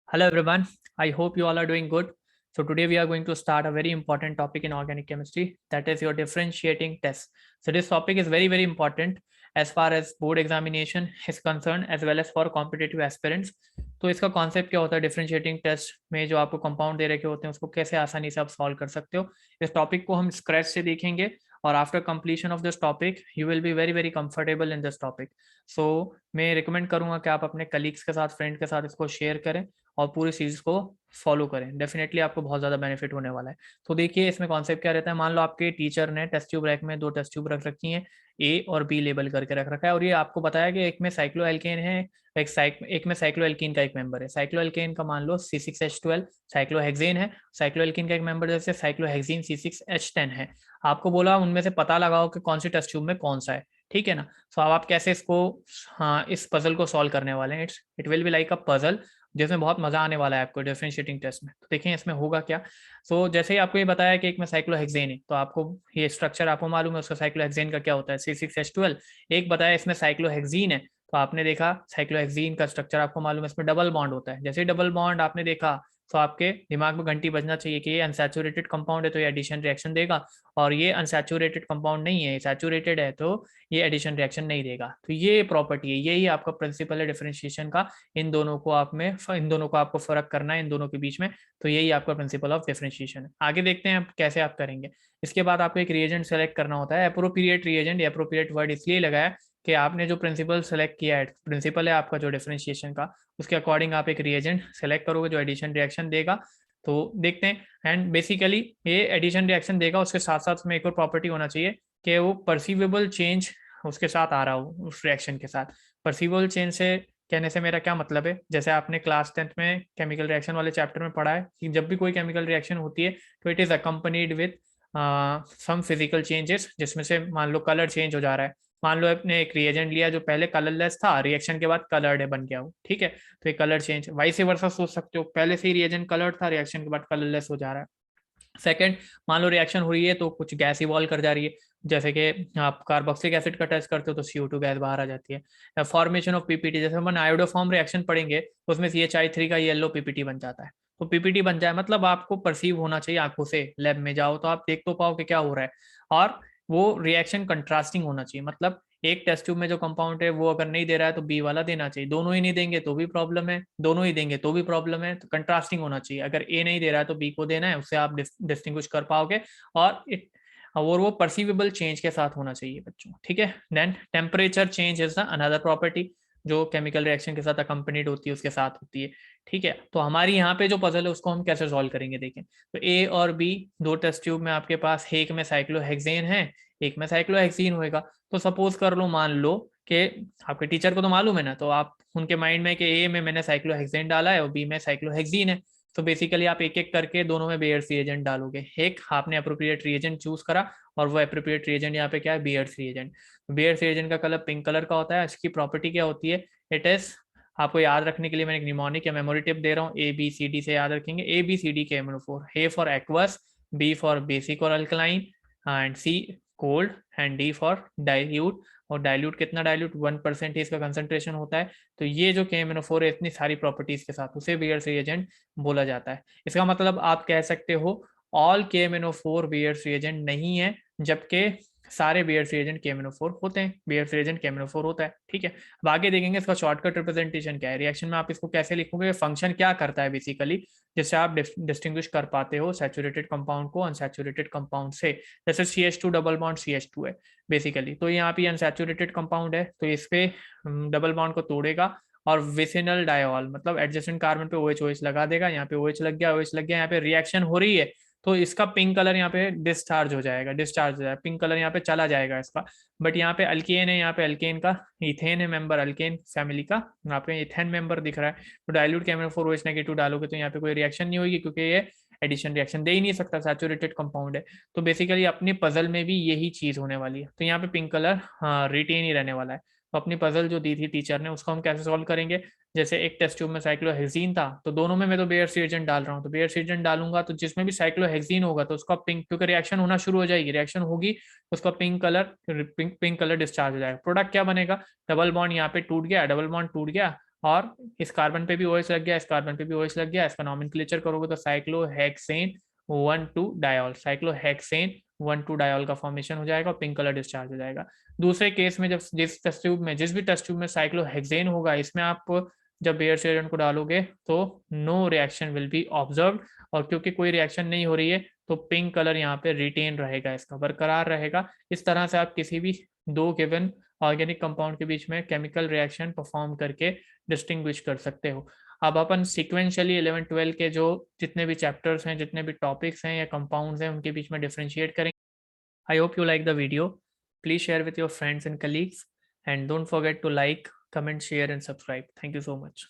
Hello everyone, I hope you all are doing good. So today we are going to start a very important topic in organic chemistry, that is your differentiating test. So this topic is very important as far as board examination is concerned as well as for competitive aspirants. तो इसका concept क्या होता है, differentiating test में जो आपको compound दे रखे होते हैं उसको कैसे आसानी से आप सॉल्व कर सकते हो। इस टॉपिक को हम स्क्रैच से देखेंगे और after completion of this topic you will be very comfortable in this topic. So मैं रिकमेंड करूंगा कि आप अपने कलीग्स के साथ, फ्रेंड के साथ इसको शेयर करें और पूरी चीज़ को फॉलो करें। डेफिनेटली आपको बहुत ज़्यादा बेनिफिट होने वाला है। तो देखिए इसमें कॉन्सेप्ट क्या रहता है। मान लो आपके टीचर ने टेस्ट ट्यूब रैक में दो टेस्ट ट्यूब रख रखी हैं, ए और बी लेबल करके रख रखा है, और ये आपको बताया कि एक में साइक्लोएल्केन है, एक में साइक्लोएल्कीन का एक मेंबर है। साइक्लोएल्केन का मान लो C6H12, साइक्लोहेक्सेन है। साइक्लोएल्कीन का एक मेंबर जैसे साइक्लोहेक्सीन C6H10 है। आपको बोला उनमें से पता लगाओ कि कौन सी टेस्ट ट्यूब में कौन सा है, ठीक है ना। सो अब आप कैसे इसको, हाँ, इस पजल को सॉल्व करने वाले हैं। It will be like a puzzle जिसमें बहुत मजा आने वाला है आपको डिफरेंशिएटिंग टेस्ट में। तो देखें इसमें होगा क्या। सो जैसे ही आपको ये बताया कि एक में साइक्लोहेक्सेन है, तो आपको ये स्ट्रक्चर आपको मालूम है उसका, साइक्लोहेक्सेन का क्या होता है C6H12। एक बताया इसमें साइक्लोहेक्सीन है, तो आपने देखा साइक्लोहेक्सीन का स्ट्रक्चर आपको मालूम है, इसमें डबल बॉन्ड होता है। जैसे ही डबल बॉन्ड आपने देखा तो आपके दिमाग में घंटी बजना चाहिए कि ये अनसैचुरेटेड कंपाउंड है तो ये एडिशन रिएक्शन देगा, और ये अनसैचुरेटेड कंपाउंड नहीं है, सैचुरेटेड है तो ये एडिशन रिएक्शन नहीं देगा। तो ये प्रॉपर्टी है, यही आपका प्रिंसिपल है डिफरेंशिएशन का। इन दोनों को आपको फर्क करना है इन दोनों के बीच में। तो यही आपका प्रिंसिपल ऑफ डिफरेंशिएशन है। आगे देखते हैं कैसे आप करेंगे। इसके बाद आपको एक रिएजेंट सेलेक्ट करना होता है। एप्रोप्रिएट रिएजेंट, एप्रोप्रिएट वर्ड इसलिए लगाया कि आपने जो प्रिंसिपल सेलेक्ट किया है, प्रिंसिपल है आपका जो डिफरेंशिएशन का, उसके अकॉर्डिंग आप एक रिएजेंट सेलेक्ट करोगे जो एडिशन रिएक्शन देगा। तो देखते हैं। एंड बेसिकली ये एडिशन रिएक्शन देगा, उसके साथ साथ में एक और प्रॉपर्टी होना चाहिए कि वो परसीवेबल चेंज उसके साथ आ रहा हो, उस रिएक्शन के साथ। परसीवेबल चेंज से कहने से मेरा क्या मतलब है, जैसे आपने क्लास 10th में केमिकल रिएक्शन वाले चैप्टर में पढ़ा है कि जब भी कोई केमिकल रिएक्शन होती है तो it is accompanied with some physical changes, जिसमें से मान लो कलर चेंज हो जा रहा है। मान लो आपने एक रिएजेंट लिया जो पहले कलरलेस था, रिएक्शन के बाद कलर्ड है बन गया वो, ठीक है। तो ये कलर चेंज, वाइस वर्सा सोच सकते हो, पहले से ही रिएजेंट कलर्ड था, रिएक्शन के बाद कलरलेस हो जा रहा है। सेकंड, मान लो रिएक्शन हो रही है तो कुछ गैस इवॉल्व कर जा रही है, जैसे कि आप कार्बोक्सिलिक एसिड का टेस्ट करते हो तो CO2 गैस बाहर आ जाती है। फॉर्मेशन ऑफ पीपीटी, जैसे हम आयोडोफॉर्म रिएक्शन पढ़ेंगे तो उसमें CH3 का येलो पीपीटी बन जाता है। तो पीपीटी बन जाए मतलब आपको परसीव होना चाहिए आंखों से, लैब में जाओ तो आप देख तो पाओ कि क्या हो रहा है। और वो रिएक्शन कंट्रास्टिंग होना चाहिए, मतलब एक टेस्ट ट्यूब में जो कंपाउंड है वो अगर नहीं दे रहा है तो बी वाला देना चाहिए, दोनों ही नहीं देंगे तो भी प्रॉब्लम है, दोनों ही देंगे तो भी प्रॉब्लम है। तो कंट्रास्टिंग होना चाहिए, अगर ए नहीं दे रहा है तो बी को देना है, उससे आप डिस्टिंग्विश कर पाओगे। और वो परसीवेबल चेंज के साथ होना चाहिए बच्चों, ठीक है। Then temperature change is another property जो केमिकल रिएक्शन के साथ अकम्पनीड होती है, उसके साथ होती है, ठीक है। तो हमारी यहाँ पे जो पजल है उसको हम कैसे सॉल्व करेंगे देखें। तो ए और बी दो टेस्ट ट्यूब में आपके पास, एक में साइक्लोहेक्सेन है, एक में साइक्लोहेक्सीन होएगा। तो सपोज कर लो, मान लो कि आपके टीचर को तो मालूम है ना, तो आप उनके माइंड में कि ए में मैंने साइक्लोहेक्सेन डाला है और बी में साइक्लोहेक्सीन है। तो बेसिकली आप एक एक करके दोनों में बेयर्स रिएजेंट डालोगे। एक आपने अप्रोप्रिएट रिएजेंट चूज करा और वो अप्रोप्रिएट रिएजेंट यहाँ पे क्या है, बेयर्स रिएजेंट। बेयर्स रिएजेंट का कलर पिंक कलर का होता है। इसकी प्रॉपर्टी क्या होती है, इट इज, आपको याद रखने के लिए मैंने एक निमोनिक या मेमोरी टिप दे रहा हूँ, ABCD से याद रखेंगे। ABCD के एमिनोफोर, A for aqueous, B for basic और alkaline, and C cold, and D for dilute. और डाइल्यूट कितना, डाइल्यूट 1% ही इसका कंसंट्रेशन होता है। तो ये जो KMNO4 है इतनी सारी प्रॉपर्टीज के साथ, उसे बेयर्स रिएजेंट बोला जाता है। इसका मतलब आप कह सकते हो ऑल KMNO4 बेयर्स रिएजेंट नहीं है, जबकि सारे बेयर्स रिएजेंट KMNO4 होते हैं। बेयर्स रिएजेंट KMNO4 होता है, ठीक है। अब आगे देखेंगे इसका शॉर्टकट रिप्रेजेंटेशन क्या है, रिएक्शन में आप इसको कैसे लिखोगे, फंक्शन क्या करता है बेसिकली, जिससे आप डिस्टिंग्विश कर पाते हो सैचुरेटेड कंपाउंड को अनसैचुरेटेड कंपाउंड से। जैसे CH2 डबल बॉन्ड CH2 है बेसिकली, तो यहाँ पे अनसैचुरेटेड कंपाउंड है तो इस पे डबल बॉन्ड को तोड़ेगा और विसिनल डायोल मतलब एडजेसेंट कार्बन पे OH लगा देगा। यहाँ पे OH लग गया, OH लग गया, यहाँ पे रिएक्शन हो रही है तो इसका पिंक कलर यहाँ पे डिस्चार्ज हो जाएगा, पिंक कलर यहाँ पे चला जाएगा इसका। बट यहाँ पे अल्केन है, यहाँ पे अल्केन का इथेन है मेंबर, अल्केन फैमिली का यहाँ पे इथेन मेंबर दिख रहा है। तो डाइल्यूट KMNO4 OH नेगेटिव डालोगे तो यहाँ पे कोई रिएक्शन नहीं होगी, क्योंकि ये एडिशन रिएक्शन दे ही नहीं सकता, सैचुरेटेड कंपाउंड है। तो बेसिकली अपनी पजल में भी यही चीज होने वाली है। तो यहाँ पे पिंक कलर रिटेन ही रहने वाला है। तो अपनी पजल जो दी थी टीचर ने उसको हम कैसे सॉल्व करेंगे, जैसे एक टेस्ट ट्यूब में साइक्लोहेक्सीन था तो दोनों में मैं तो बेयर्स रिएजेंट डाल रहा हूँ, तो बेयर्स रिएजेंट डालूंगा तो जिसमें भी साइक्लोहेक्सीन होगा तो उसका पिंक, क्योंकि रिएक्शन होना शुरू हो जाएगी, रिएक्शन होगी उसका पिंक कलर डिस्चार्ज हो जाएगा। प्रोडक्ट क्या बनेगा, डबल बॉन्ड यहाँ पे टूट गया, डबल बॉन्ड टूट गया और इस कार्बन पे भी OH लग गया, इस कार्बन पे भी OH लग गया, इसका नॉमेनक्लेचर करोगे तो साइक्लोहेक्सेन 1,2 डायोल, साइक्लोहेक्सेन 1,2 डायोल का फॉर्मेशन हो जाएगा और पिंक कलर डिस्चार्ज हो जाएगा। दूसरे केस में जब जिस भी टेस्ट ट्यूब में साइक्लोहेक्सेन होगा, इसमें आप जब बेयर एजेंट को डालोगे तो no reaction will be observe, और क्योंकि कोई रिएक्शन नहीं हो रही है तो पिंक कलर यहाँ पे रिटेन रहेगा, इसका बरकरार रहेगा। इस तरह से आप किसी भी दो गिवन ऑर्गेनिक कंपाउंड के बीच में केमिकल रिएक्शन परफॉर्म करके डिस्टिंग्विश कर सकते हो। अब अपन सिक्वेंशियली 11-12 के जो जितने भी चैप्टर्स हैं, जितने भी टॉपिक्स हैं या कंपाउंड्स हैं, उनके बीच में डिफरेंशिएट करेंगे। I hope you like the video. Please share with your friends and colleagues, and don't forget to like, comment, share and subscribe. Thank you so much.